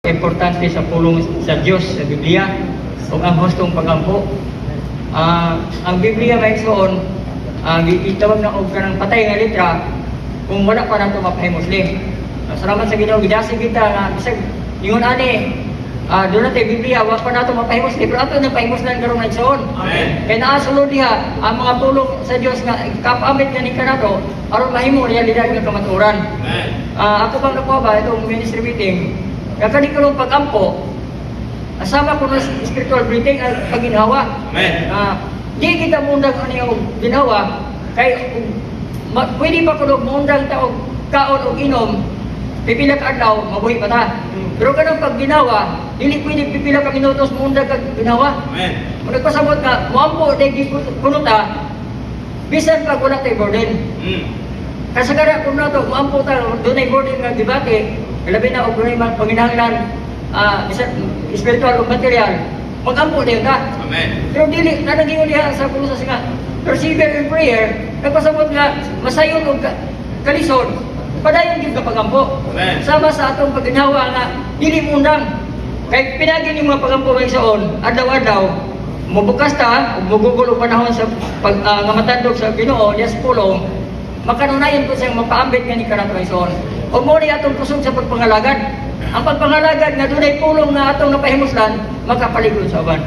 Importante sa pulong sa Diyos sa Biblia ug ang hustong pagampo. Ang Biblia may igsoon, gitawag na og kanang patay nga litra kung wala pa nato mapahimoslim. Salamat sa Ginoo, gidasig kita nga bisag ingon ani doon natin Biblia, wala pa nato mapahimoslim, pero ato nang pahimoslan karon nga igsoon. Amen. Kaya naasulod diha ang mga pulong sa Dios nga kapamit nga ni kanato aron mahimo realidad nga kamatuoran. Amen. Ako bang nakuha ba itong ministry meeting? Kaya kanikulong pag-ampo, asama ko ng spiritual breathing at pagginhawa. Amen. Di kita mundag ano yung ginawa, kay pwede pa ko mundag taog kaon o inom, pipila ka adlaw, mabuhi pa ta. Pero ganun pag ginawa, dili pwede pipila ka minutos mundag kag ginawa. Amen. Kung nagpasabot nga, muampo dahil puno ta, bisan pag wala tayo burden. Kasagara kung nato, muampo ta, doon ay burden nga debate, labi na o kung may panginahanglan, spiritual o material, mag-ampo din ka. Amen. Pero dili, nanaging ulihan sa pulusas nga, persevere in prayer, nagpasabot nga, masayon o kalisod, padayon din ka pagampo. Amen. Sama sa atong paginawa nga, dili mundang. Kaya pinagin yung mga pagampo ng isaon, adlaw-adlaw, mabukas ta, magugul og panahon sa nga matandog sa Ginoo, yes pulong, makanunayan ko siyang mapaambit nga ni kanato ng isaon. O mo ni atong kusog sa pagpangalagad. Ang pagpangalagad nga dunay pulong nga atong napahimuslan, makapaligod sa uban.